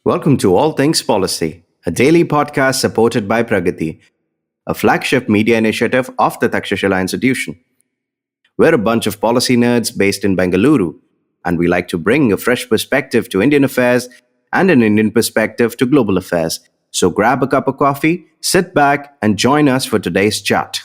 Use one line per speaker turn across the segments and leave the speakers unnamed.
Welcome to All Things Policy, a daily podcast supported by Pragati, a flagship media initiative of the Takshashila Institution. We're a bunch of policy nerds based in Bengaluru, and we like to bring a fresh perspective to Indian affairs and an Indian perspective to global affairs. So grab a cup of coffee, sit back, and join us for today's chat.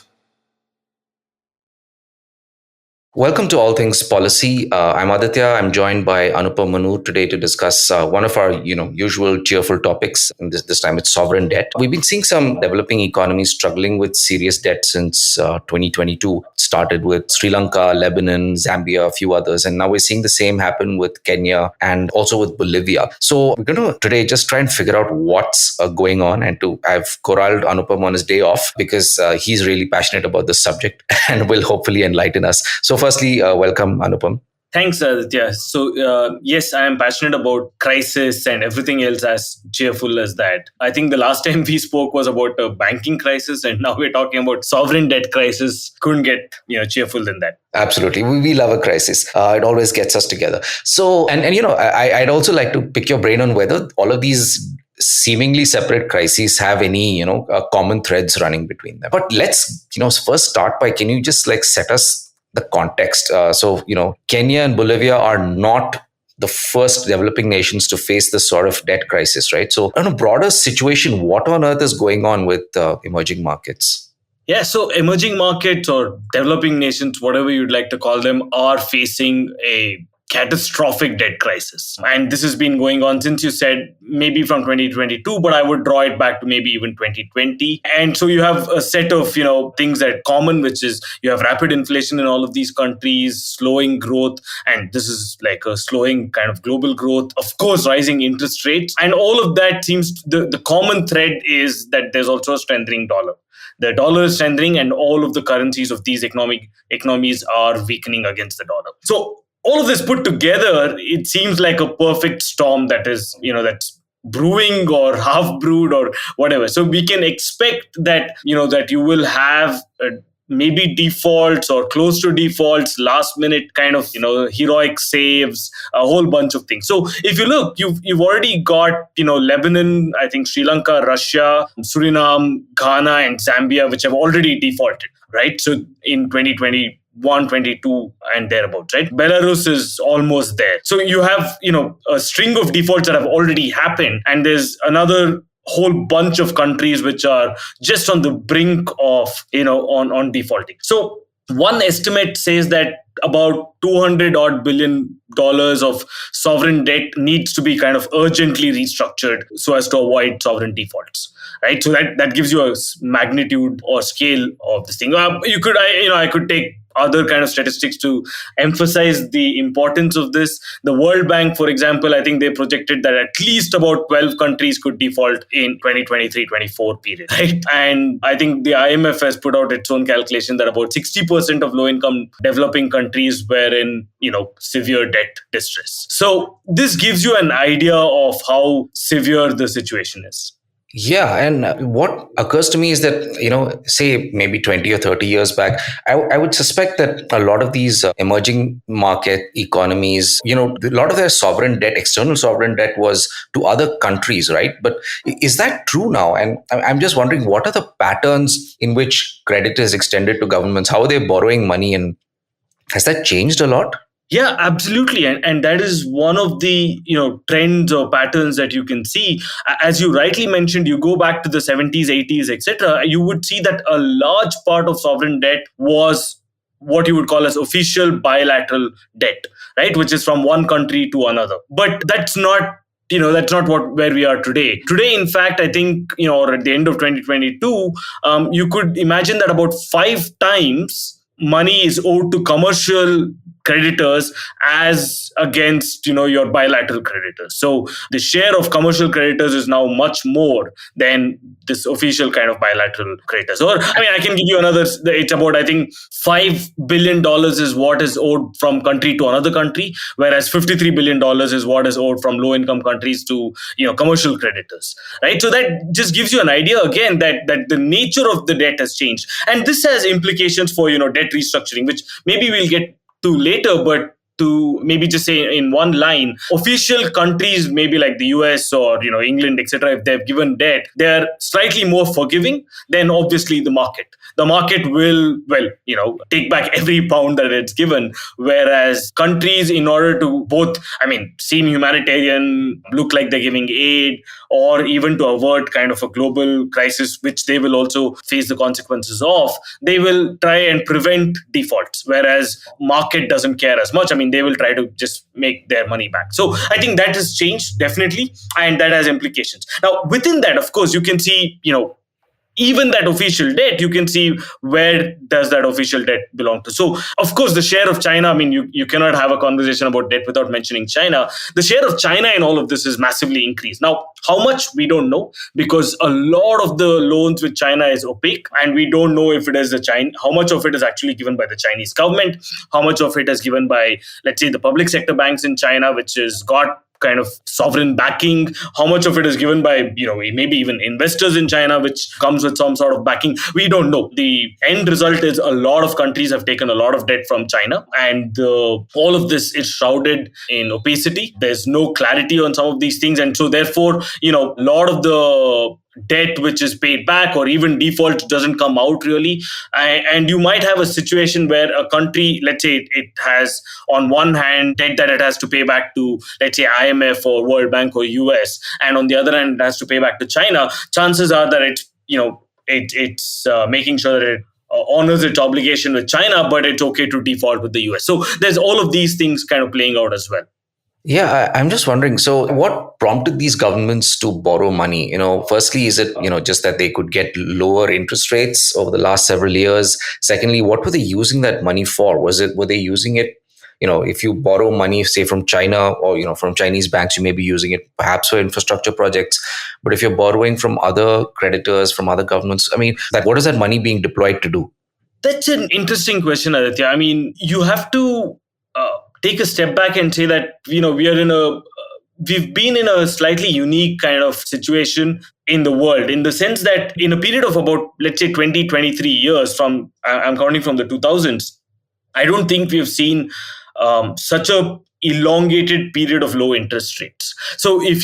Welcome to All Things Policy. I'm Aditya. I'm joined by Anupam Manur today to discuss one of our, usual cheerful topics. And this time it's sovereign debt. We've been seeing some developing economies struggling with serious debt since 2022. It started with Sri Lanka, Lebanon, Zambia, a few others, and now we're seeing the same happen with Kenya and also with Bolivia. So we're going to today just try and figure out what's going on, and I've corralled Anupam on his day off because he's really passionate about this subject and will hopefully enlighten us. So firstly, welcome, Anupam.
Thanks, Aditya. So, yes, I am passionate about crisis and everything else as cheerful as that. I think the last time we spoke was about a banking crisis, and now we're talking about sovereign debt crisis. Couldn't get cheerful than that.
Absolutely. We love a crisis. It always gets us together. So, I'd also like to pick your brain on whether all of these seemingly separate crises have any, common threads running between them. But let's, first start by, can you just set us the context? So, Kenya and Bolivia are not the first developing nations to face this sort of debt crisis, right? So, in a broader situation, what on earth is going on with emerging markets?
Yeah, so emerging markets or developing nations, whatever you'd like to call them, are facing a catastrophic debt crisis. And this has been going on since, you said, maybe from 2022, but I would draw it back to maybe even 2020. And so you have a set of, things that are common, which is you have rapid inflation in all of these countries, slowing growth, and this is like a slowing kind of global growth, of course, rising interest rates. And all of that seems, the common thread is that there's also a strengthening dollar. The dollar is strengthening and all of the currencies of these economies are weakening against the dollar. So all of this put together, it seems like a perfect storm that is, that's brewing or half brewed or whatever. So we can expect that, that you will have maybe defaults or close to defaults, last minute kind of, heroic saves, a whole bunch of things. So if you look, you've already got, Lebanon, I think Sri Lanka, Russia, Suriname, Ghana, and Zambia, which have already defaulted, right? So in 2020, 122 and thereabouts, right? Belarus is almost there. So you have, a string of defaults that have already happened. And there's another whole bunch of countries which are just on the brink of, on defaulting. So one estimate says that about $200 odd billion of sovereign debt needs to be kind of urgently restructured so as to avoid sovereign defaults, right? So that gives you a magnitude or scale of this thing. I could take other kind of statistics to emphasize the importance of this. The World Bank, for example, I think they projected that at least about 12 countries could default in 2023-24 period, right? And I think the IMF has put out its own calculation that about 60% of low-income developing countries were in, severe debt distress. So this gives you an idea of how severe the situation is.
Yeah. And what occurs to me is that, say maybe 20 or 30 years back, I would suspect that a lot of these emerging market economies, a lot of their sovereign debt, external sovereign debt was to other countries, right? But is that true now? And I'm just wondering, what are the patterns in which credit is extended to governments? How are they borrowing money? And has that changed a lot?
Yeah, absolutely. And that is one of the, trends or patterns that you can see. As you rightly mentioned, you go back to the 70s, 80s, etc., you would see that a large part of sovereign debt was what you would call as official bilateral debt, right? Which is from one country to another. But that's not where we are today. Today, in fact, I think, or at the end of 2022, you could imagine that about 5 times money is owed to commercial creditors as against your bilateral creditors. So the share of commercial creditors is now much more than this official kind of bilateral creditors. Or I can give you another. It's about, I think, $5 billion is what is owed from country to another country, whereas $53 billion is what is owed from low income countries to commercial creditors, right? So that just gives you an idea again that the nature of the debt has changed, and this has implications for debt restructuring, which maybe we'll get to later. But to maybe just say in one line, official countries, maybe like the US or England, etc., if they've given debt, they're slightly more forgiving than obviously the market. The market will, take back every pound that it's given. Whereas countries, in order to both, seem humanitarian, look like they're giving aid, or even to avert kind of a global crisis, which they will also face the consequences of, they will try and prevent defaults. Whereas market doesn't care as much. They will try to just make their money back. So I think that has changed definitely, and that has implications. Now, within that, of course, you can see, even that official debt, you can see where does that official debt belong to. So, of course, the share of China, you cannot have a conversation about debt without mentioning China. The share of China in all of this is massively increased. Now, how much, we don't know, because a lot of the loans with China is opaque, and we don't know if it is how much of it is actually given by the Chinese government, how much of it is given by, let's say, the public sector banks in China, which has got kind of sovereign backing, how much of it is given by, maybe even investors in China, which comes with some sort of backing. We don't know. The end result is a lot of countries have taken a lot of debt from China, and all of this is shrouded in opacity. There's no clarity on some of these things. And so therefore, a lot of the debt which is paid back or even default doesn't come out really. And you might have a situation where a country, let's say it has on one hand debt that it has to pay back to, let's say, IMF or World Bank or US, and on the other hand it has to pay back to China. Chances are that it's making sure that it honors its obligation with China, but it's okay to default with the US. So there's all of these things kind of playing out as well.
Yeah, I'm just wondering. So, what prompted these governments to borrow money? Firstly, is it just that they could get lower interest rates over the last several years? Secondly, what were they using that money for? Were they using it? If you borrow money, say from China or from Chinese banks, you may be using it perhaps for infrastructure projects. But if you're borrowing from other creditors, from other governments, what is that money being deployed to do?
That's an interesting question, Aditya. You have to take a step back and say that we've been in a slightly unique kind of situation in the world, in the sense that in a period of about, let's say, 23 years, I'm counting from the 2000s, I don't think we've seen such a elongated period of low interest rates. So if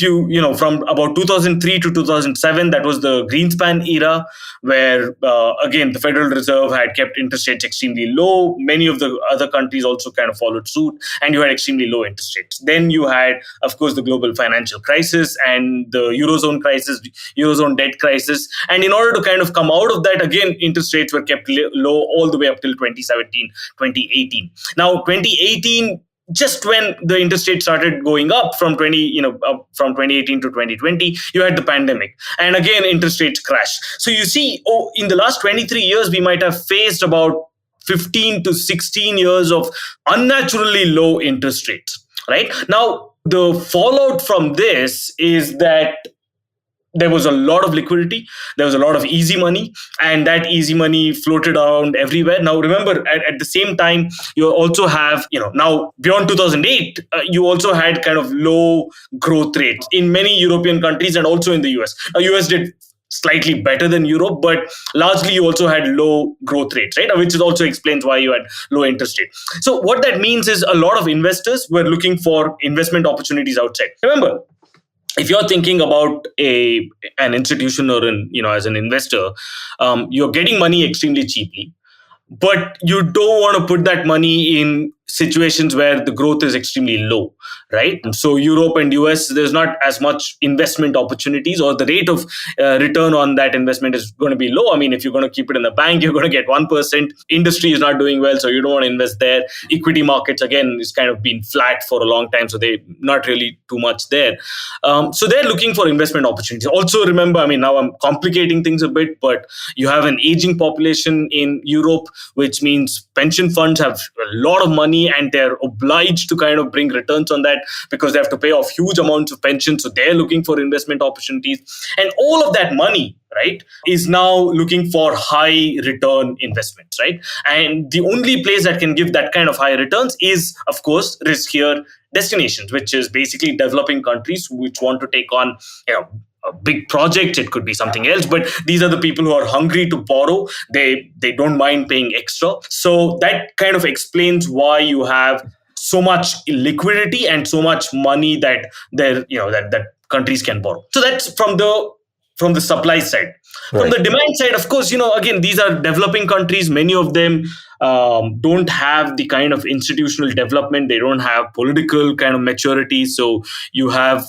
from about 2003 to 2007, that was the Greenspan era, where again the Federal Reserve had kept interest rates extremely low. Many of the other countries also kind of followed suit, and you had extremely low interest rates. Then you had, of course, the global financial crisis and the Eurozone debt crisis. And in order to kind of come out of that, again, interest rates were kept low all the way up till 2017, 2018. Now, 2018, just when the interest rate started going up from 2018 to 2020, you had the pandemic, and again interest rates crashed. So you see, in the last 23 years, we might have faced about 15 to 16 years of unnaturally low interest rates. Right now, the fallout from this is that there was a lot of liquidity, there was a lot of easy money, and that easy money floated around everywhere. Now, remember, at the same time, you also have, now beyond 2008, you also had kind of low growth rates in many European countries and also in the US. Now, US did slightly better than Europe, but largely you also had low growth rates, right? Which also explains why you had low interest rate. So what that means is a lot of investors were looking for investment opportunities outside. Remember, if you're thinking about an institution or as an investor, you're getting money extremely cheaply, but you don't want to put that money in situations where the growth is extremely low, right? So Europe and US, there's not as much investment opportunities, or the rate of return on that investment is going to be low. If you're going to keep it in the bank, you're going to get 1%. Industry is not doing well, so you don't want to invest there. Equity markets, again, is kind of been flat for a long time, so they're not really too much there. So they're looking for investment opportunities. Also, remember, now I'm complicating things a bit, but you have an aging population in Europe, which means pension funds have a lot of money, and they're obliged to kind of bring returns on that because they have to pay off huge amounts of pension. So they're looking for investment opportunities. And all of that money, right, is now looking for high return investments, right? And the only place that can give that kind of high returns is, of course, riskier destinations, which is basically developing countries which want to take on, a big project. It could be something else, but these are the people who are hungry to borrow. They don't mind paying extra. So that kind of explains why you have so much liquidity and so much money that that countries can borrow. So that's from the supply side. Right. From the demand side, of course, again, these are developing countries. Many of them don't have the kind of institutional development. They don't have political kind of maturity. So you have,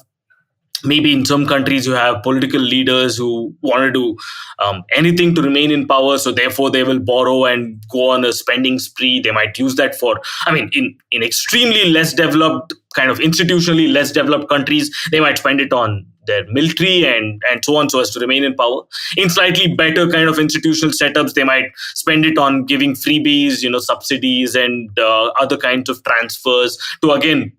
maybe in some countries, you have political leaders who want to do anything to remain in power. So therefore, they will borrow and go on a spending spree. They might use that for, in extremely less developed, kind of institutionally less developed countries, they might spend it on their military and so on, so as to remain in power. In slightly better kind of institutional setups, they might spend it on giving freebies, subsidies and other kinds of transfers to, again,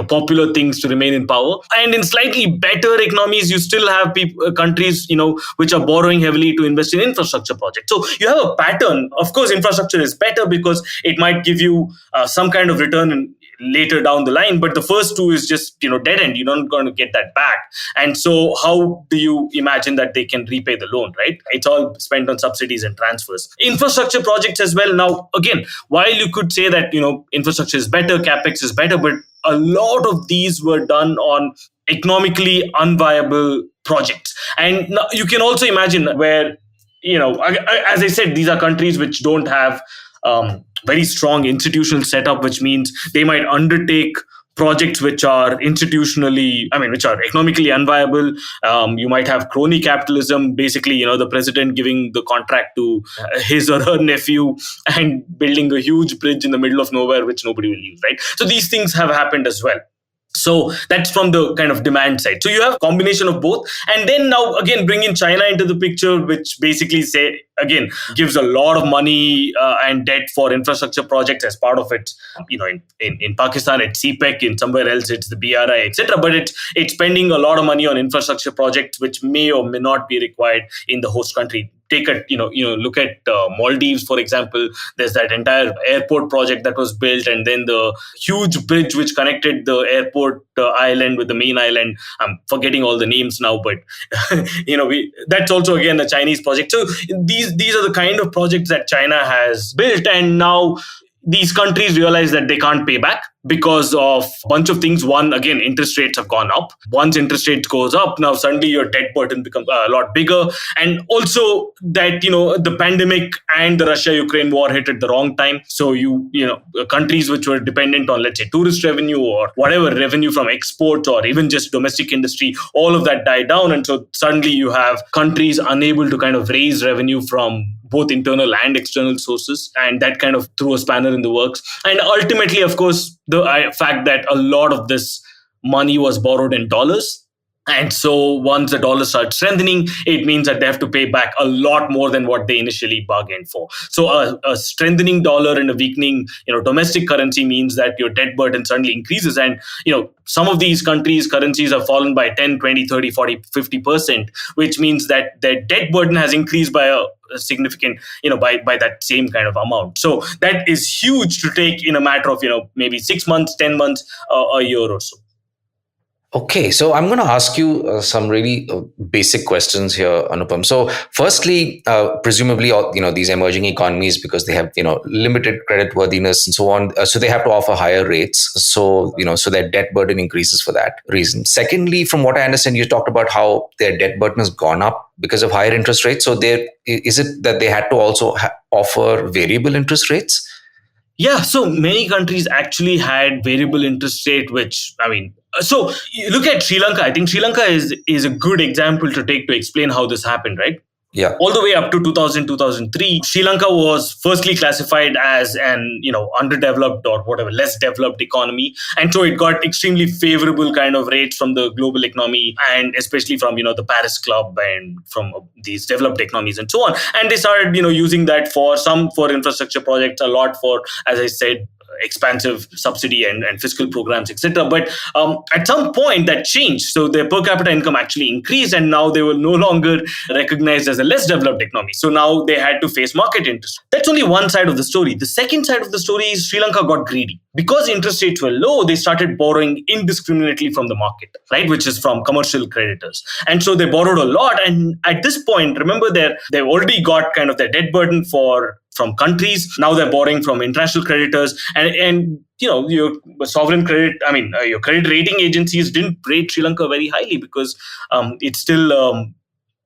popular things to remain in power. And in slightly better economies, you still have countries, which are borrowing heavily to invest in infrastructure projects. So you have a pattern. Of course, infrastructure is better because it might give you some kind of return later down the line, but the first two is just dead end. You're not going to get that back. And so how do you imagine that they can repay the loan, right? It's all spent on subsidies and transfers. Infrastructure projects as well. Now, again, while you could say that infrastructure is better, capex is better, but a lot of these were done on economically unviable projects. And now you can also imagine where, as I said, these are countries which don't have very strong institutional setup, which means they might undertake projects which are which are economically unviable. You might have crony capitalism, basically, the president giving the contract to his or her nephew and building a huge bridge in the middle of nowhere, which nobody will use, right? So these things have happened as well. So that's from the kind of demand side. So you have a combination of both. And then now, again, bring in China into the picture, which basically gives a lot of money and debt for infrastructure projects as part of it. In Pakistan, it's CPEC. In somewhere else, it's the BRI, etc. But it's spending a lot of money on infrastructure projects, which may or may not be required in the host country. Look at Maldives, for example. There's that entire airport project that was built, and then the huge bridge which connected the airport island with the main island. I'm forgetting all the names now, but that's also again a Chinese project. So these are the kind of projects that China has built, and now these countries realize that they can't pay back because of a bunch of things. One, again, interest rates have gone up. Once interest rates goes up, now suddenly your debt burden becomes a lot bigger. And also that, the pandemic and the Russia-Ukraine war hit at the wrong time. So countries which were dependent on, let's say, tourist revenue or whatever revenue from exports or even just domestic industry, all of that died down. And so suddenly you have countries unable to kind of raise revenue from both internal and external sources. And that kind of threw a spanner in the works. And ultimately, of course, the fact that a lot of this money was borrowed in dollars. And so once the dollar starts strengthening, it means that they have to pay back a lot more than what they initially bargained for. So a strengthening dollar and a weakening, domestic currency means that your debt burden suddenly increases. And, some of these countries' currencies have fallen by 10, 20, 30, 40, 50%, which means that their debt burden has increased by a significant, by that same kind of amount. So that is huge to take in a matter of, maybe 6 months, 10 months, a year or so.
Okay, so I'm going to ask you some really basic questions here, Anupam. So, firstly, presumably, these emerging economies, because they have limited credit worthiness and so on, so they have to offer higher rates. So so their debt burden increases for that reason. Secondly, from what I understand, you talked about how their debt burden has gone up because of higher interest rates. So, is it that they had to also offer variable interest rates?
Yeah, so many countries actually had variable interest rate, so you look at Sri Lanka. I think Sri Lanka is a good example to take to explain how this happened, right?
Yeah.
All the way up to 2000, 2003, Sri Lanka was firstly classified as an, underdeveloped or whatever, less developed economy. And so it got extremely favorable kind of rates from the global economy and especially from, the Paris Club and from these developed economies and so on. And they started, using that for infrastructure projects, a lot for, as I said, expansive subsidy and fiscal programs, etc. But at some point that changed. So their per capita income actually increased, and now they were no longer recognized as a less developed economy. So now they had to face market interest. That's only one side of the story. The second side of the story is Sri Lanka got greedy. Because interest rates were low, they started borrowing indiscriminately from the market, right? Which is from commercial creditors. And so they borrowed a lot. And at this point, remember, they've already got kind of their debt burden for from countries. Now they're borrowing from international creditors, and your sovereign credit, your credit rating agencies didn't rate Sri Lanka very highly because it's still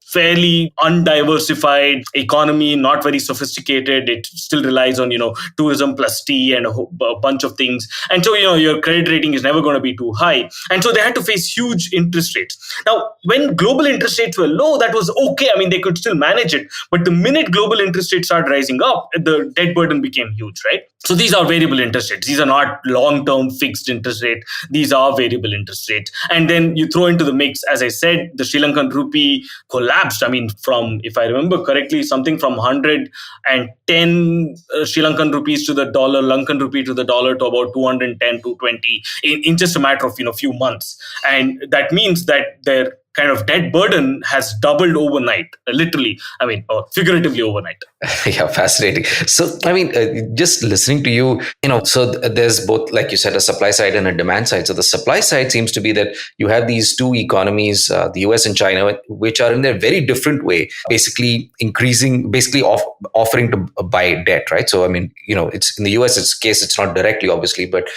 fairly undiversified economy, not very sophisticated. It still relies on tourism plus tea and a bunch of things, and so your credit rating is never going to be too high, and so they had to face huge interest rates. Now, when global interest rates were low, that was okay. They could still manage it, but the minute global interest rates started rising up, the debt burden became huge, right? So these are variable interest rates. These are not long-term fixed interest rate. These are variable interest rates. And then you throw into the mix, as I said, the Sri Lankan rupee collapsed. From, if I remember correctly, something from 110 Sri Lankan rupees to the dollar, Lankan rupee to the dollar, to about 210, 220 in just a matter of few months. And that means that their kind of debt burden has doubled overnight, literally, or figuratively overnight.
Yeah, fascinating. So, just listening to you, so there's both, like you said, a supply side and a demand side. So the supply side seems to be that you have these two economies, the US and China, which are in their very different way, basically offering to buy debt, right? So, it's in the US case, it's not directly, obviously, but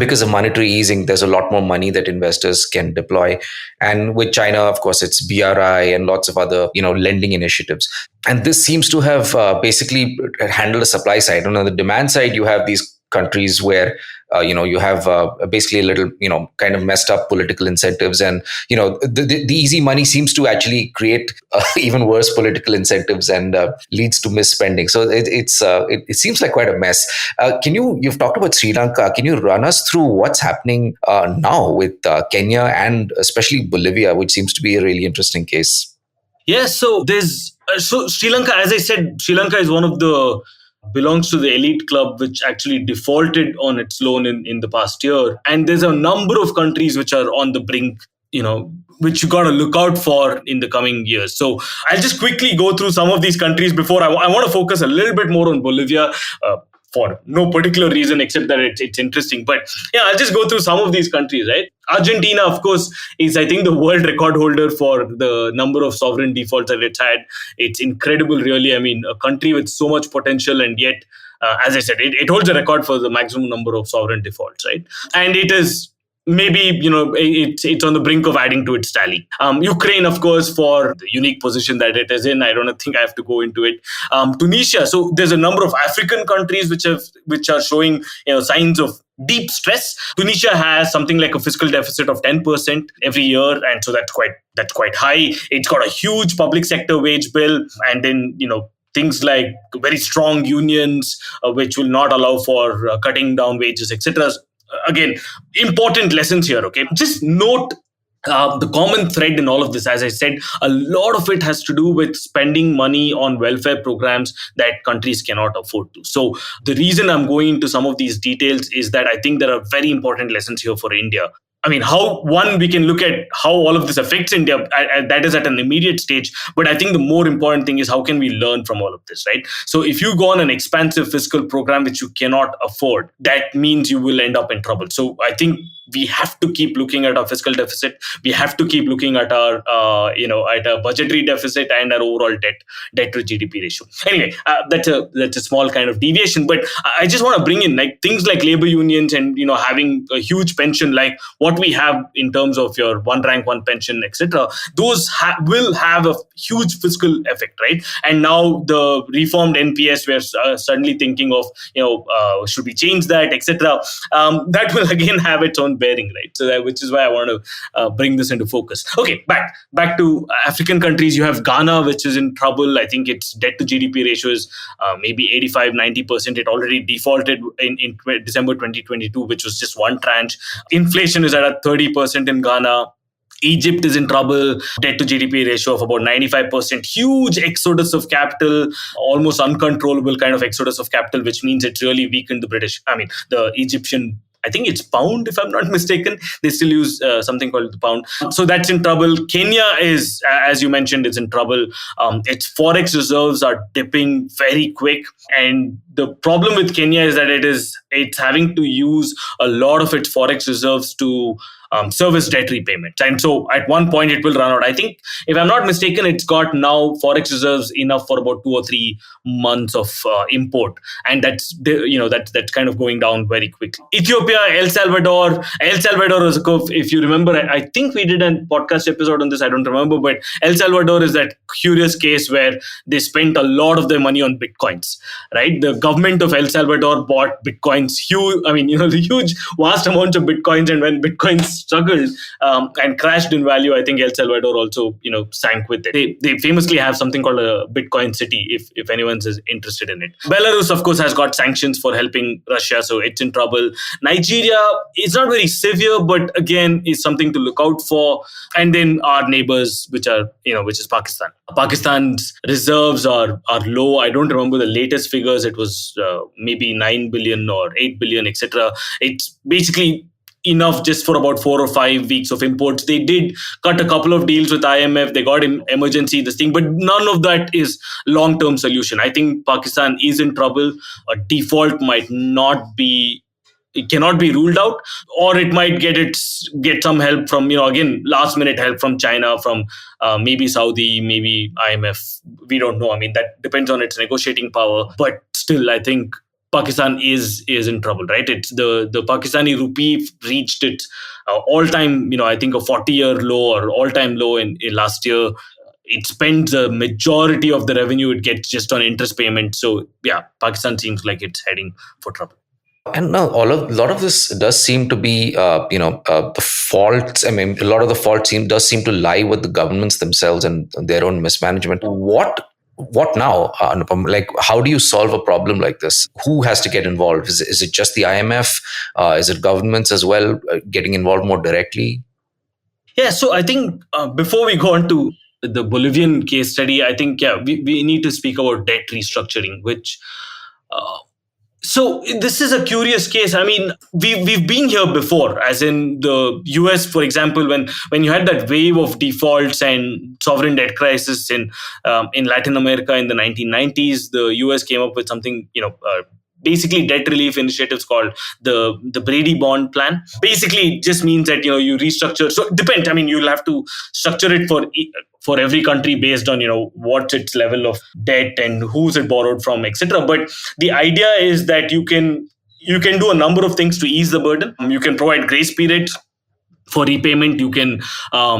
because of monetary easing, there's a lot more money that investors can deploy. And with China, of course, it's BRI and lots of other, lending initiatives. And this seems to have basically handled the supply side. And on the demand side, you have these countries where you have basically a little kind of messed up political incentives, and the easy money seems to actually create even worse political incentives and leads to misspending. So it seems like quite a mess. You've talked about Sri Lanka. Can you run us through what's happening now with Kenya and especially Bolivia, which seems to be a really interesting case?
Yes, so there's Sri Lanka, as I said, Sri Lanka is belongs to the elite club, which actually defaulted on its loan in the past year. And there's a number of countries which are on the brink, which you got to look out for in the coming years. So I'll just quickly go through some of these countries before I want to focus a little bit more on Bolivia. For no particular reason except that it's interesting. But yeah, I'll just go through some of these countries, right? Argentina, of course, is, I think, the world record holder for the number of sovereign defaults that it's had. It's incredible, really. A country with so much potential, and yet, as I said, it holds a record for the maximum number of sovereign defaults, right? And it is maybe it's on the brink of adding to its tally. Ukraine, of course, for the unique position that it is in. I don't think I have to go into it. Tunisia. So there's a number of African countries which are showing signs of deep stress. Tunisia has something like a fiscal deficit of 10% every year, and so that's quite high. It's got a huge public sector wage bill, and then things like very strong unions, which will not allow for cutting down wages, etc. Again, important lessons here, okay? Just note the common thread in all of this. As I said, a lot of it has to do with spending money on welfare programs that countries cannot afford to. So the reason I'm going into some of these details is that I think there are very important lessons here for India. How we can look at how all of this affects India, that is at an immediate stage. But I think the more important thing is how can we learn from all of this, right? So if you go on an expansive fiscal program which you cannot afford, that means you will end up in trouble. So I think we have to keep looking at our fiscal deficit. We have to keep looking at our, at our budgetary deficit and our overall debt to GDP ratio. Anyway, that's a small kind of deviation. But I just want to bring in things like labor unions and having a huge pension, like what we have in terms of your one rank, one pension, etc. Those will have a huge fiscal effect, right? And now the reformed NPS, we're suddenly thinking of, should we change that, etc. That will again have its own bearing, right? So which is why I want to bring this into focus. Okay, back to African countries. You have Ghana, which is in trouble. I think its debt to GDP ratio is maybe 85-90%. It already defaulted in December 2022, which was just one tranche. Inflation is at 30% in Ghana. Egypt is in trouble, debt to GDP ratio of about 95%, huge exodus of capital, almost uncontrollable kind of exodus of capital, which means it really weakened the Egyptian, I think it's pound, if I'm not mistaken. They still use something called the pound. So that's in trouble. Kenya is, as you mentioned, is in trouble. Its forex reserves are dipping very quick. And the problem with Kenya is that it's having to use a lot of its forex reserves to service debt repayments. And so at one point it will run out. I think, if I'm not mistaken, it's got now forex reserves enough for about 2 or 3 months of import, and that's kind of going down very quickly. Ethiopia, El Salvador is a curve. If you remember, I think we did a podcast episode on this. I don't remember, but El Salvador is that curious case where they spent a lot of their money on bitcoins. Right, the government of El Salvador bought bitcoins, the huge, vast amounts of bitcoins, and when bitcoins struggled and crashed in value, I think El Salvador also sank with it. They famously have something called a Bitcoin city, if anyone's is interested in it. Belarus, of course, has got sanctions for helping Russia, so it's in trouble. Nigeria is not very severe, but again, is something to look out for. And then our neighbors, which is Pakistan. Pakistan's reserves are low. I don't remember the latest figures. It was maybe 9 billion or 8 billion, etc. It's basically enough just for about 4 or 5 weeks of imports. They did cut a couple of deals with IMF. They got in emergency this thing, but none of that is long-term solution. I think Pakistan is in trouble. A default it cannot be ruled out, or it might get some help from, again, last minute help from China, from maybe Saudi, maybe IMF. We don't know. That depends on its negotiating power. But still, I think Pakistan is in trouble, right? It's the Pakistani rupee reached its all-time, I think a 40-year low or all-time low in last year. It spends a majority of the revenue it gets just on interest payments. So yeah, Pakistan seems like it's heading for trouble.
And now a lot of this does seem to be, the faults. A lot of the fault does seem to lie with the governments themselves and their own mismanagement. What now, Anupam? Like, how do you solve a problem like this? Who has to get involved? Is it just the IMF? Is it governments as well getting involved more directly?
Yeah, so I think before we go on to the Bolivian case study, I think, we need to speak about debt restructuring, which... So this is a curious case. We've been here before, as in the US, for example, when you had that wave of defaults and sovereign debt crisis in Latin America in the 1990s. The US came up with something, basically debt relief initiatives called the Brady Bond Plan. Basically, it just means that you restructure. So it depends. You'll have to structure it for every country based on what's its level of debt and who's it borrowed from, etc. But the idea is that you can do a number of things to ease the burden. You can provide grace periods for repayment. You can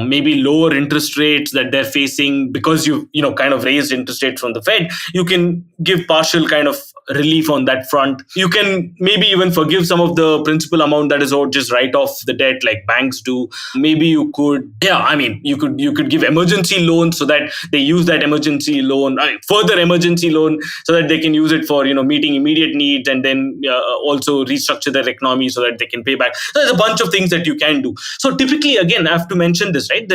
maybe lower interest rates that they're facing because you kind of raised interest rates from the Fed. You can give partial kind of relief on that front. You can maybe even forgive some of the principal amount that is owed, just write off the debt like banks do. Maybe you could, you could give emergency loans so that they use that emergency loan, further emergency loan, so that they can use it for meeting immediate needs, and then also restructure their economy so that they can pay back. So there's a bunch of things that you can do. So typically, again, I have to mention this, right?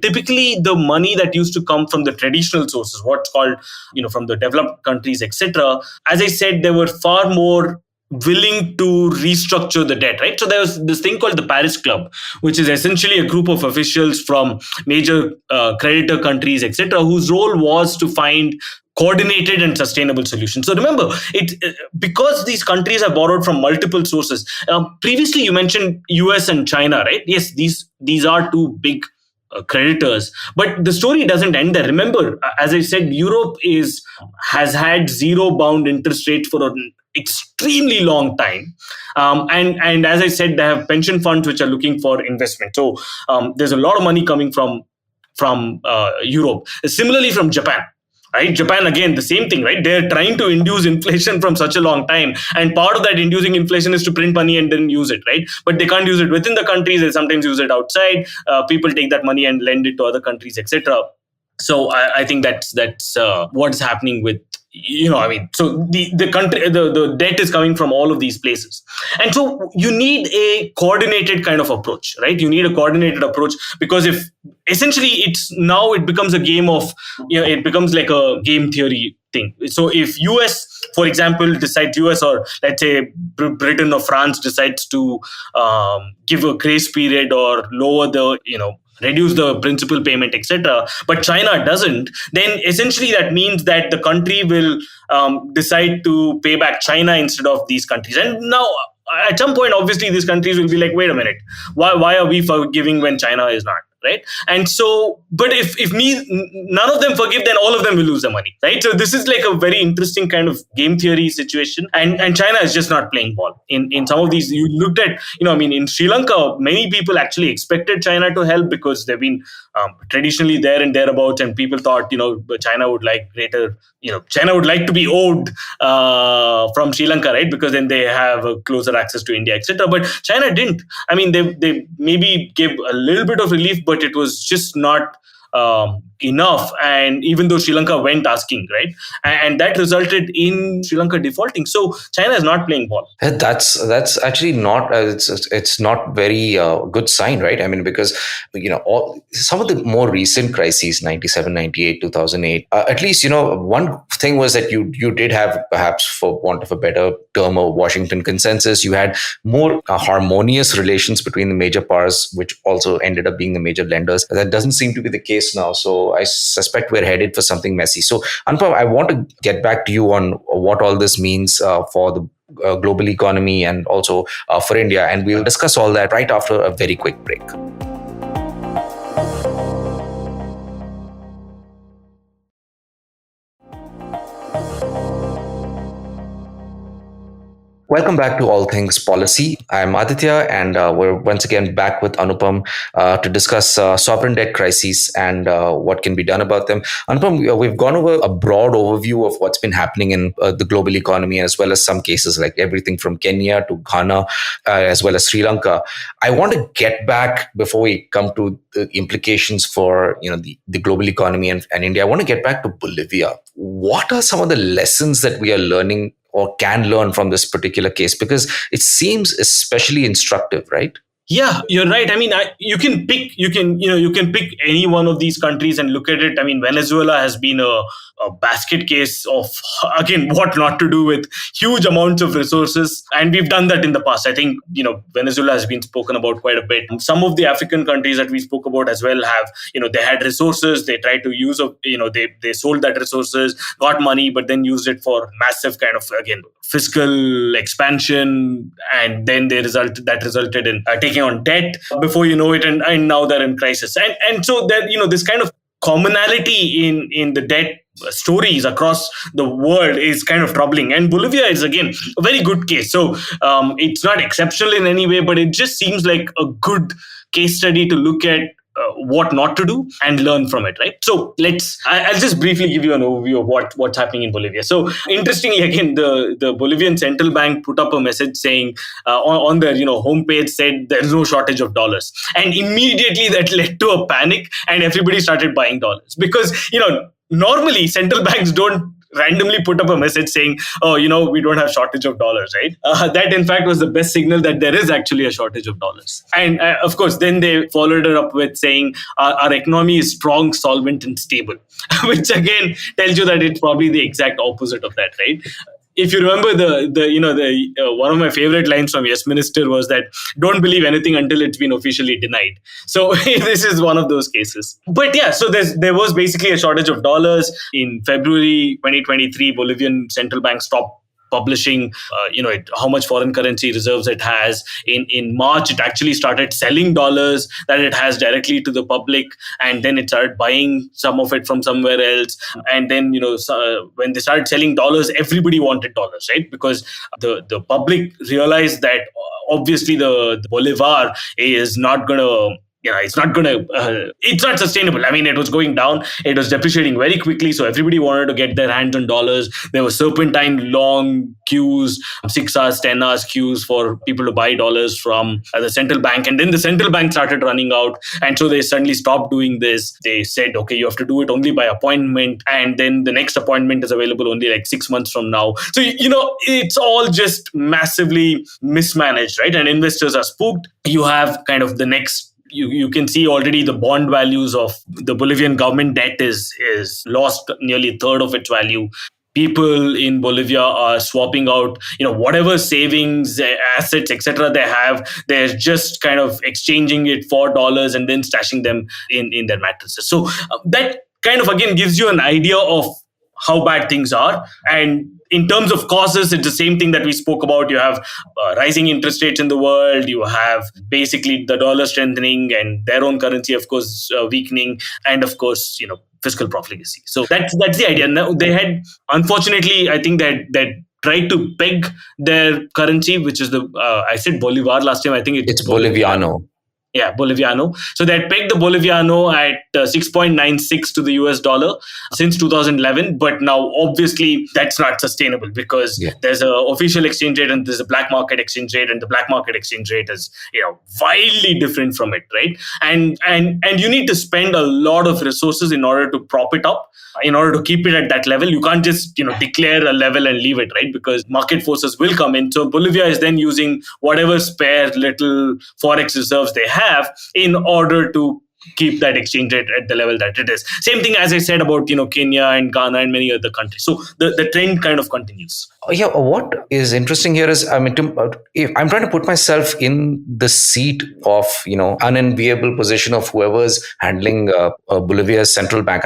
Typically the money that used to come from the traditional sources, what's called, from the developed countries, etc. As I said, they were far more willing to restructure the debt, right? So there was this thing called the Paris Club, which is essentially a group of officials from major creditor countries, etc., whose role was to find coordinated and sustainable solutions. So remember, because these countries have borrowed from multiple sources. Previously, you mentioned US and China, right? Yes, these are two big creditors, but the story doesn't end there. Remember, as I said, Europe has had zero bound interest rates for an extremely long time, and as I said, they have pension funds which are looking for investment. So there's a lot of money coming from Europe. Similarly, from Japan. Right, Japan, again, the same thing, right? They're trying to induce inflation from such a long time. And part of that inducing inflation is to print money and then use it, right? But they can't use it within the countries. They sometimes use it outside. People take that money and lend it to other countries, etc. So I think that's what's happening with, so the country, the debt is coming from all of these places. And so you need a coordinated kind of approach, right? You need a coordinated approach, because if essentially it becomes a game of, it becomes like a game theory thing. So if US, for example, US or let's say Britain or France decides to give a grace period or lower the, reduce the principal payment, etc., but China doesn't, then essentially that means that the country will decide to pay back China instead of these countries. And now, at some point, obviously, these countries will be like, wait a minute, why are we forgiving when China is not? Right. And so, but if none of them forgive, then all of them will lose the money. Right. So this is like a very interesting kind of game theory situation. And China is just not playing ball. In some of these, you looked at, in Sri Lanka, many people actually expected China to help because they've been traditionally there and thereabouts. And people thought, China would like China would like to be owed from Sri Lanka, right? Because then they have a closer access to India, etc. But China didn't. I mean, they maybe gave a little bit of relief, but it was just not enough. And even though Sri Lanka went asking, right, and that resulted in Sri Lanka defaulting. So China is not playing ball.
That's actually not it's not very good sign, right? I mean, because some of the more recent crises, 97, 98, 2008, at least one thing was that you did have, perhaps for want of a better term, a Washington consensus. You had more harmonious relations between the major powers, which also ended up being the major lenders. That doesn't seem to be the case now. So I suspect we're headed for something messy. So Anupam, I want to get back to you on what all this means for the global economy and also for India. And we'll discuss all that right after a very quick break. Welcome back to All Things Policy. I'm Aditya, and we're once again back with Anupam to discuss sovereign debt crises and what can be done about them. Anupam, we've gone over a broad overview of what's been happening in the global economy, as well as some cases like everything from Kenya to Ghana, as well as Sri Lanka. I want to get back, before we come to the implications for the global economy and India, I want to get back to Bolivia. What are some of the lessons that we are learning or can learn from this particular case? Because it seems especially instructive, right?
Yeah, you're right. I mean, you can pick any one of these countries and look at it. I mean, Venezuela has been a basket case of, again, what not to do with huge amounts of resources. And we've done that in the past. I think, Venezuela has been spoken about quite a bit. Some of the African countries that we spoke about as well have, they had resources. They tried to use, they sold that resources, got money, but then used it for massive kind of, again, fiscal expansion. And then that resulted in taking on debt before you know it. And now they're in crisis. And so that, this kind of commonality in the debt stories across the world is kind of troubling. And Bolivia is, again, a very good case. So it's not exceptional in any way, but it just seems like a good case study to look at what not to do and learn from it, right? So I'll just briefly give you an overview of what's happening in Bolivia. So interestingly, again, the Bolivian central bank put up a message saying on their homepage, said there's no shortage of dollars, and immediately that led to a panic and everybody started buying dollars because normally central banks don't randomly put up a message saying, we don't have shortage of dollars, right? That in fact was the best signal that there is actually a shortage of dollars. And of course, then they followed it up with saying our economy is strong, solvent, and stable, which again tells you that it's probably the exact opposite of that, right? If you remember one of my favorite lines from Yes Minister was that don't believe anything until it's been officially denied. So this is one of those cases. But yeah, so there was basically a shortage of dollars. In February 2023, Bolivian central bank stopped publishing how much foreign currency reserves it has. In March, it actually started selling dollars that it has directly to the public, and then it started buying some of it from somewhere else. And then when they started selling dollars, everybody wanted dollars, right? Because the public realized that obviously the bolivar is not going to it's not sustainable. I mean, it was going down. It was depreciating very quickly. So everybody wanted to get their hands on dollars. There were serpentine long queues, 6 hours, 10 hours queues for people to buy dollars from the central bank. And then the central bank started running out. And so they suddenly stopped doing this. They said, okay, you have to do it only by appointment. And then the next appointment is available only like 6 months from now. So, it's all just massively mismanaged, right? And investors are spooked. You have kind of the next You can see already the bond values of the Bolivian government debt is lost nearly a third of its value. People in Bolivia are swapping out, whatever savings, assets, etc. they have. They're just kind of exchanging it for dollars and then stashing them in their mattresses. So that kind of, again, gives you an idea of how bad things are. And in terms of causes, it's the same thing that we spoke about. You have rising interest rates in the world. You have basically the dollar strengthening and their own currency, of course, weakening, and of course, fiscal profligacy. So that's the idea. Now they had, unfortunately, I think that tried to peg their currency, which is the I said Bolivar last time. I think
it's Boliviano.
Yeah, Boliviano. So they had pegged the Boliviano at 6.96 to the US dollar since 2011. But now, obviously, that's not sustainable because there's an official exchange rate and there's a black market exchange rate. And the black market exchange rate is, wildly different from it, right? And you need to spend a lot of resources in order to prop it up, in order to keep it at that level. You can't just, declare a level and leave it, right? Because market forces will come in. So Bolivia is then using whatever spare little forex reserves they have in order to keep that exchange rate at the level that it is. Same thing as I said about, Kenya and Ghana and many other countries. So the trend kind of continues.
Yeah, what is interesting here is, if I'm trying to put myself in the seat of, unenviable position of whoever's handling Bolivia's central bank.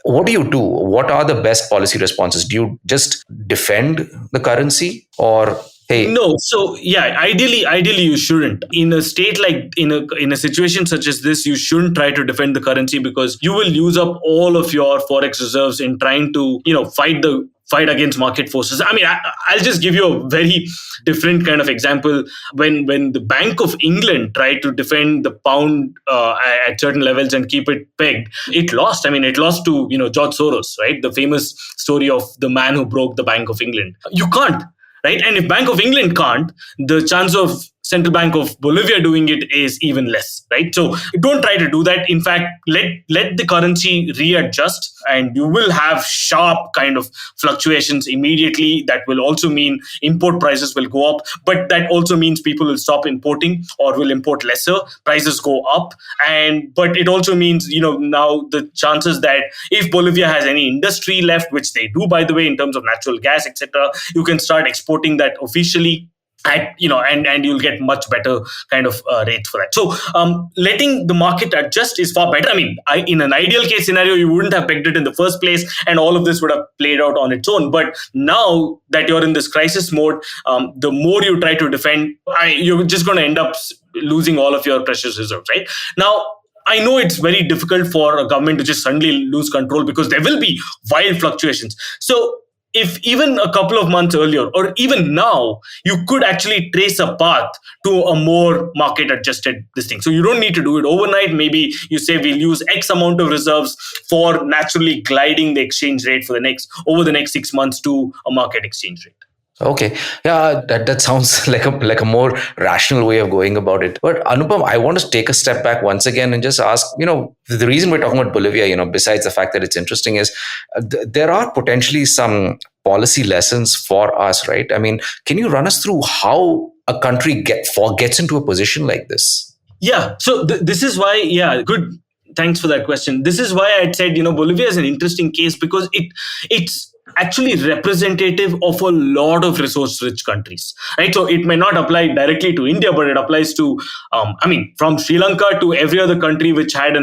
What do you do? What are the best policy responses? Do you just defend the currency, or hey?
No. So ideally you shouldn't. In a state like in a situation such as this, you shouldn't try to defend the currency because you will use up all of your forex reserves in trying to fight against market forces. I'll just give you a very different kind of example. When the Bank of England tried to defend the pound at certain levels and keep it pegged, it lost. It lost to George Soros, right? The famous story of the man who broke the Bank of England. You can't. Right? And if Bank of England can't, the chance of Central Bank of Bolivia doing it is even less, right? So don't try to do that. In fact, let the currency readjust and you will have sharp kind of fluctuations immediately. That will also mean import prices will go up, but that also means people will stop importing or will import lesser, prices go up. But it also means, now the chances that if Bolivia has any industry left, which they do, by the way, in terms of natural gas, etc., you can start exporting that officially. And you'll get much better kind of rates for that. So letting the market adjust is far better. In an ideal case scenario, you wouldn't have pegged it in the first place, and all of this would have played out on its own. But now that you're in this crisis mode, the more you try to defend, you're just going to end up losing all of your precious reserves, right? Now, I know it's very difficult for a government to just suddenly lose control because there will be wild fluctuations. So if even a couple of months earlier or even now, you could actually trace a path to a more market adjusted this thing. So you don't need to do it overnight. Maybe you say we'll use X amount of reserves for naturally gliding the exchange rate for over the next 6 months to a market exchange rate.
Okay. Yeah, that sounds like a more rational way of going about it. But Anupam, I want to take a step back once again and just ask, the reason we're talking about Bolivia, besides the fact that it's interesting is there are potentially some policy lessons for us, right? Can you run us through how a country gets into a position like this?
Yeah. So this is why, good. Thanks for that question. This is why I said, Bolivia is an interesting case because it's actually representative of a lot of resource-rich countries, right? So it may not apply directly to India, but it applies to, from Sri Lanka to every other country which had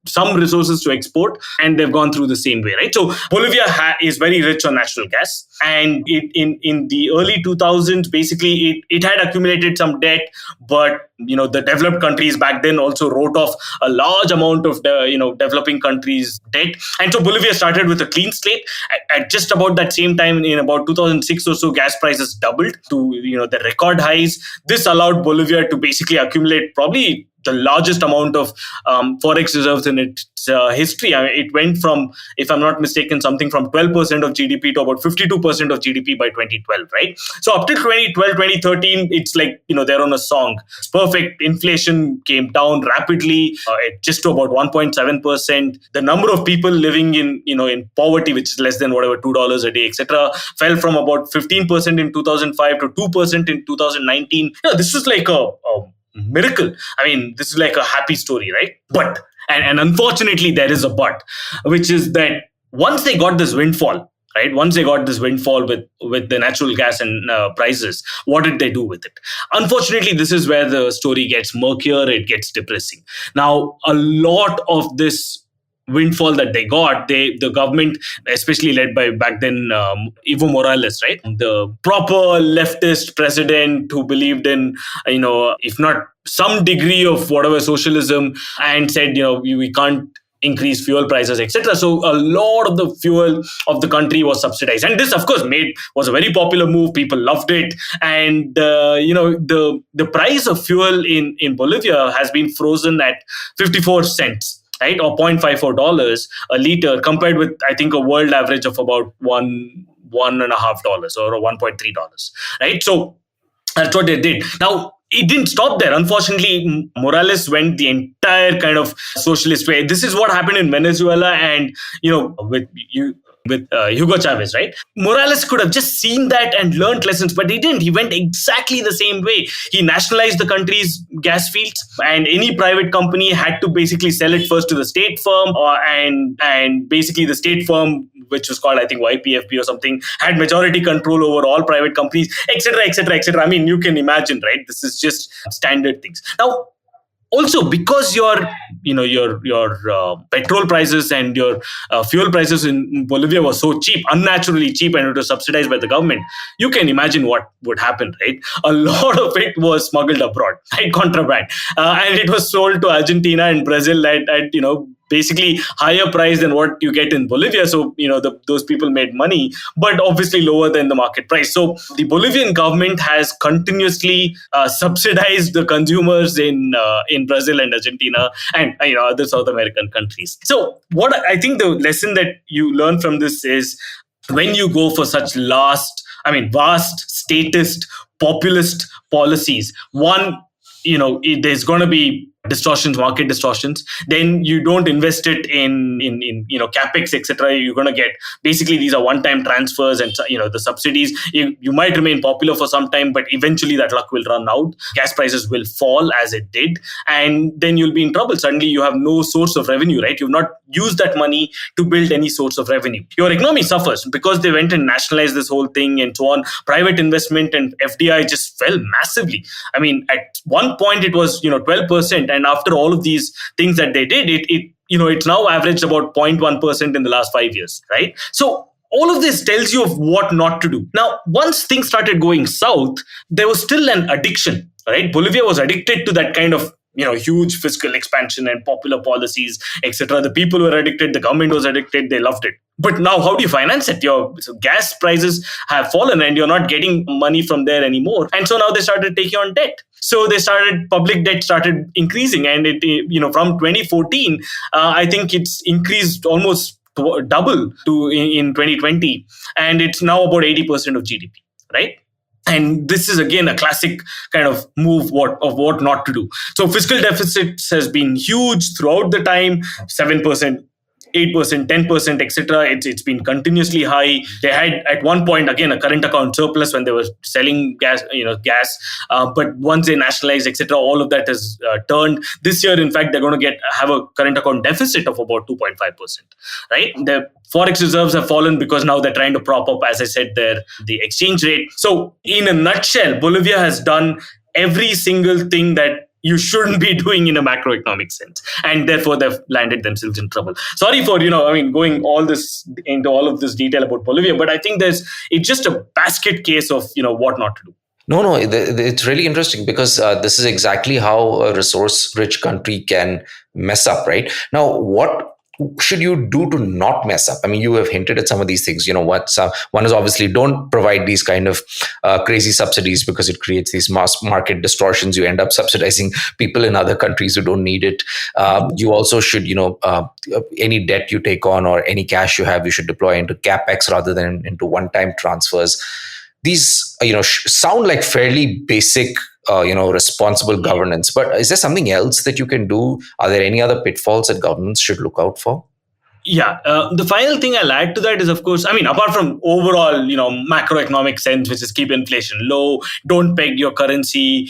some resources to export, and they've gone through the same way, right? So Bolivia is very rich on natural gas, and in the early 2000s, basically it had accumulated some debt, but the developed countries back then also wrote off a large amount of the developing countries' debt, and so Bolivia started with a clean slate. At just about that same time, in about 2006 or so, gas prices doubled to the record highs. This allowed Bolivia to basically accumulate probably the largest amount of forex reserves in its history. It went from, if I'm not mistaken, something from 12% of GDP to about 52% of GDP by 2012, right? So up to 2012, 2013, it's like, they're on a song. It's perfect. Inflation came down rapidly, just to about 1.7%. The number of people living in poverty, which is less than $2 a day, etc., fell from about 15% in 2005 to 2% in 2019. This was like a miracle. This is like a happy story, right? But, and unfortunately there is a but, which is that once they got this windfall, right? Once they got this windfall with the natural gas and prices, what did they do with it? Unfortunately, this is where the story gets murkier, it gets depressing. Now, a lot of this windfall that they got, the government, especially led by back then Evo Morales, right, the proper leftist president who believed in, if not some degree of whatever socialism, and said, we can't increase fuel prices, etc. So a lot of the fuel of the country was subsidized, and this, of course, was a very popular move. People loved it, and the price of fuel in Bolivia has been frozen at 54 cents, right, or $0.54 a liter, compared with, I think, a world average of about $1.50 or $1.3, right? So that's what they did. Now, it didn't stop there. Unfortunately, Morales went the entire kind of socialist way. This is what happened in Venezuela, and with Hugo Chavez, right? Morales could have just seen that and learned lessons, but he didn't. He went exactly the same way. He nationalized the country's gas fields, and any private company had to basically sell it first to the state firm, and basically the state firm, which was called, I think, YPFP or something, had majority control over all private companies, etc., etc., etc. I mean, you can imagine, right? This is just standard things. Now, also, because your petrol prices and your fuel prices in Bolivia were so cheap, unnaturally cheap, and it was subsidized by the government, you can imagine what would happen, right? A lot of it was smuggled abroad, right? Contraband, and it was sold to Argentina and Brazil at basically higher price than what you get in Bolivia. So, those people made money, but obviously lower than the market price. So the Bolivian government has continuously subsidized the consumers in Brazil and Argentina and other South American countries. So what I think the lesson that you learn from this is, when you go for such vast, statist, populist policies, one, there's going to be market distortions. Then you don't invest it in capex, etc. You're going to get, basically, these are one-time transfers, and the subsidies. You might remain popular for some time, but eventually that luck will run out. Gas prices will fall, as it did, and then you'll be in trouble. Suddenly you have no source of revenue, right? You've not used that money to build any source of revenue. Your economy suffers because they went and nationalized this whole thing and so on. Private investment and FDI just fell massively. I mean, at one point it was 12%. And after all of these things that they did, it's now averaged about 0.1% in the last 5 years, right? So all of this tells you of what not to do. Now, once things started going south, there was still an addiction, right? Bolivia was addicted to that kind of huge fiscal expansion and popular policies, etc. The people were addicted, the government was addicted, they loved it. But now, how do you finance it? So gas prices have fallen and you're not getting money from there anymore. And so now they started taking on debt. So public debt started increasing, and it from 2014, I think it's increased almost double in 2020, and it's now about 80% of GDP, right? And this is, again, a classic kind of move of what not to do. So fiscal deficits has been huge throughout the time, 7%, 8%, 10%, etc. It's been continuously high. They had at one point, again, a current account surplus when they were selling gas. But once they nationalized, etc., all of that has turned. This year, in fact, they're going to have a current account deficit of about 2.5%. Right? The forex reserves have fallen because now they're trying to prop up, as I said, the exchange rate. So, in a nutshell, Bolivia has done every single thing that you shouldn't be doing in a macroeconomic sense, and therefore they've landed themselves in trouble. Sorry for going into all of this detail about Bolivia, but I think it's just a basket case of what not to do.
No, it's really interesting because this is exactly how a resource-rich country can mess up, right? Now, what should you do to not mess up? I mean, you have hinted at some of these things. One is obviously don't provide these kind of crazy subsidies because it creates these mass market distortions. You end up subsidizing people in other countries who don't need it. You also should, any debt you take on or any cash you have, you should deploy into capex rather than into one-time transfers. These, sound like fairly basic responsible governance. But is there something else that you can do? Are there any other pitfalls that governments should look out for?
Yeah. The final thing I'll add to that is, of course, apart from overall, macroeconomic sense, which is keep inflation low, don't peg your currency,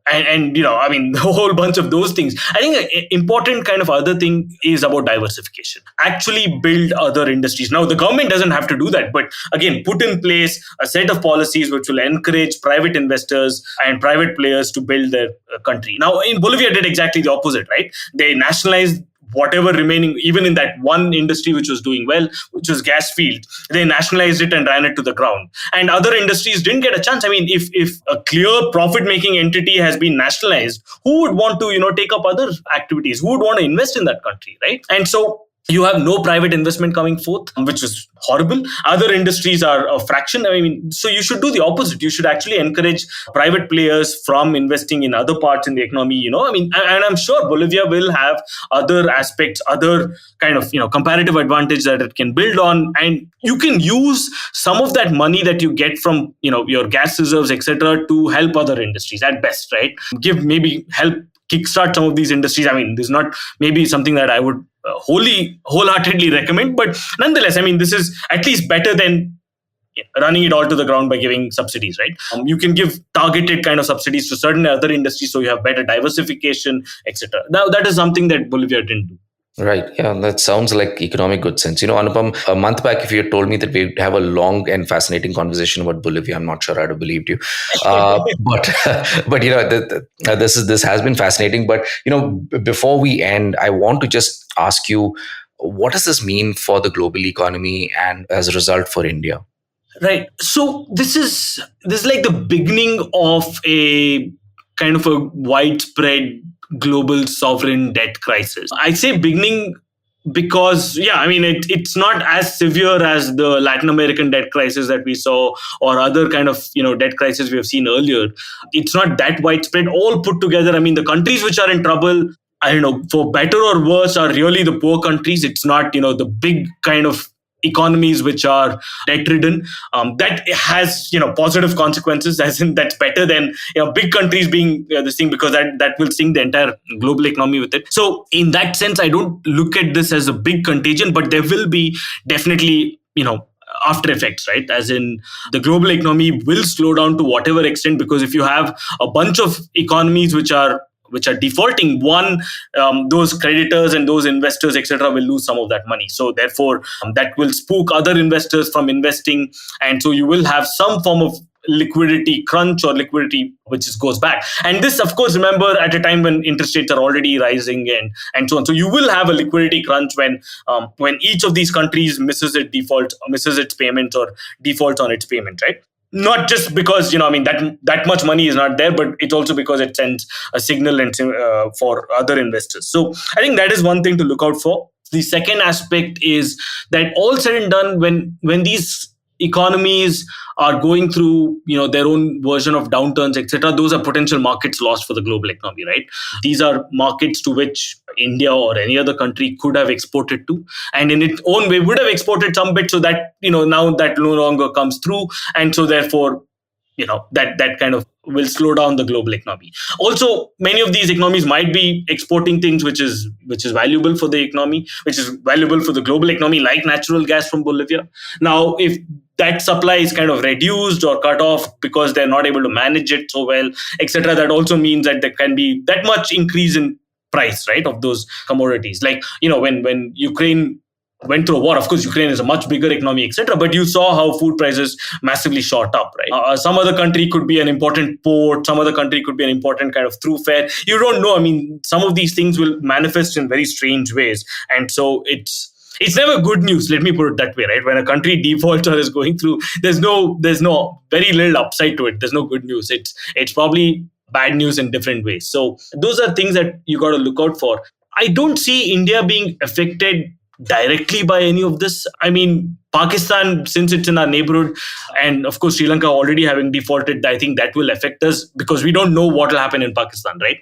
and a whole bunch of those things. I think an important kind of other thing is about diversification. Actually build other industries. Now, the government doesn't have to do that, but again, put in place a set of policies which will encourage private investors and private players to build their country. Now, in Bolivia, did exactly the opposite, right? They nationalized whatever remaining, even in that one industry which was doing well, which was gas field, they nationalized it and ran it to the ground. And other industries didn't get a chance. I mean, if a clear profit-making entity has been nationalized, who would want to, take up other activities? Who would want to invest in that country, right? And so you have no private investment coming forth, which is horrible. Other industries are a fraction. I mean, so you should do the opposite. You should actually encourage private players from investing in other parts in the economy. I mean, and I'm sure Bolivia will have other aspects, other kind of, comparative advantage that it can build on. And you can use some of that money that you get from, your gas reserves, etc., to help other industries at best, right? Help kickstart some of these industries. I mean, this is not maybe something that I would wholeheartedly recommend, but nonetheless, I mean, this is at least better than running it all to the ground by giving subsidies, right? You can give targeted kind of subsidies to certain other industries, so you have better diversification, etc. Now, that is something that Bolivia didn't do.
Right. Yeah, that sounds like economic good sense. Anupam, a month back, if you had told me that we'd have a long and fascinating conversation about Bolivia, I'm not sure I'd have believed you. But this has been fascinating. But before we end, I want to just ask you, what does this mean for the global economy and as a result for India?
Right. So this is like the beginning of a kind of a widespread global sovereign debt crisis. I say beginning because, it's not as severe as the Latin American debt crisis that we saw or other kind of, debt crisis we have seen earlier. It's not that widespread. All put together, I mean, the countries which are in trouble, I don't know, for better or worse, are really the poor countries. It's not, the big kind of economies which are debt ridden. That has positive consequences, as in that's better than big countries being this thing, because that will sink the entire global economy with it. So in that sense, I don't look at this as a big contagion, but there will be definitely after effects, right? As in, the global economy will slow down to whatever extent, because if you have a bunch of economies which are defaulting, those creditors and those investors, etc., will lose some of that money. So therefore, that will spook other investors from investing, and so you will have some form of liquidity crunch or liquidity which goes back. And this, of course, remember, at a time when interest rates are already rising and so on. So you will have a liquidity crunch when each of these countries misses its payment or defaults on its payment, right? Not just because that much money is not there, but it's also because it sends a signal and for other investors. So I think that is one thing to look out for. The second aspect is that, all said and done, when these economies are going through their own version of downturns, etc., those are potential markets lost for the global economy, right? These are markets to which India or any other country could have exported to, and in its own way would have exported some bit, so that now that no longer comes through, and so therefore that kind of will slow down the global economy. Also, many of these economies might be exporting things which is valuable for the economy, which is valuable for the global economy, like natural gas from Bolivia. Now, if that supply is kind of reduced or cut off because they're not able to manage it so well, etc., that also means that there can be that much increase in price, right, of those commodities. Like, when Ukraine went through a war, of course, Ukraine is a much bigger economy, etc., but you saw how food prices massively shot up, right? Some other country could be an important port, some other country could be an important kind of thoroughfare. You don't know. I mean, some of these things will manifest in very strange ways, and so it's never good news. Let me put it that way, right? When a country defaults or is going through, there's no very little upside to it. There's no good news. It's probably bad news in different ways. So those are things that you got to look out for. I don't see India being affected directly by any of this. I mean, Pakistan, since it's in our neighborhood, and of course Sri Lanka already having defaulted, I think that will affect us, because we don't know what will happen in Pakistan, right?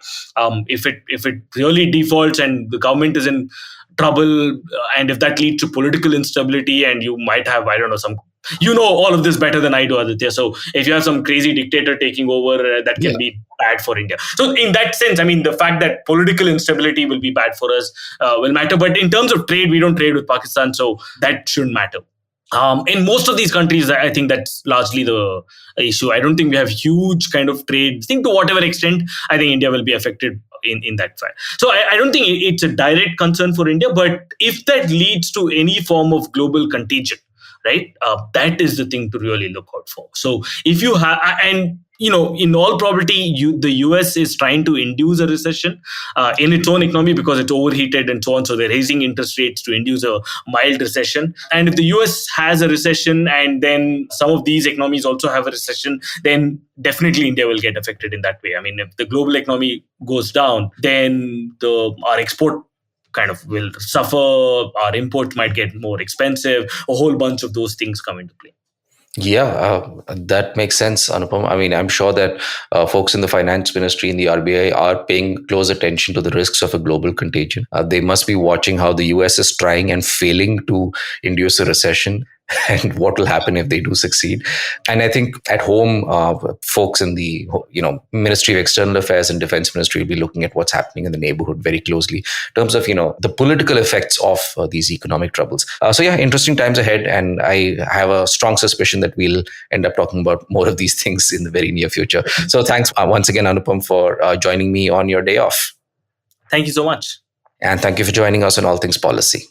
If it really defaults and the government is in trouble, and if that leads to political instability, and you might have, I don't know, all of this better than I do, Aditya. So if you have some crazy dictator taking over, that can be bad for India. So in that sense, I mean, the fact that political instability will be bad for us will matter. But in terms of trade, we don't trade with Pakistan, so that shouldn't matter. In most of these countries, I think that's largely the issue. I don't think we have huge kind of trade. I think to whatever extent, I think India will be affected in that side. So I don't think it's a direct concern for India, but if that leads to any form of global contagion, right? That is the thing to really look out for. So if you have, and in all probability, the US is trying to induce a recession in its own economy because it's overheated and so on. So they're raising interest rates to induce a mild recession. And if the US has a recession and then some of these economies also have a recession, then definitely India will get affected in that way. I mean, if the global economy goes down, then our export kind of will suffer, our import might get more expensive, a whole bunch of those things come into play.
Yeah, that makes sense, Anupam. I mean, I'm sure that folks in the finance ministry in the RBI are paying close attention to the risks of a global contagion. They must be watching how the US is trying and failing to induce a recession and what will happen if they do succeed. And I think at home, folks in the Ministry of External Affairs and Defense Ministry will be looking at what's happening in the neighborhood very closely in terms of the political effects of these economic troubles. So yeah, interesting times ahead, and I have a strong suspicion that we'll end up talking about more of these things in the very near future. So thanks once again, Anupam, for joining me on your day off.
Thank you so much.
And thank you for joining us on All Things Policy.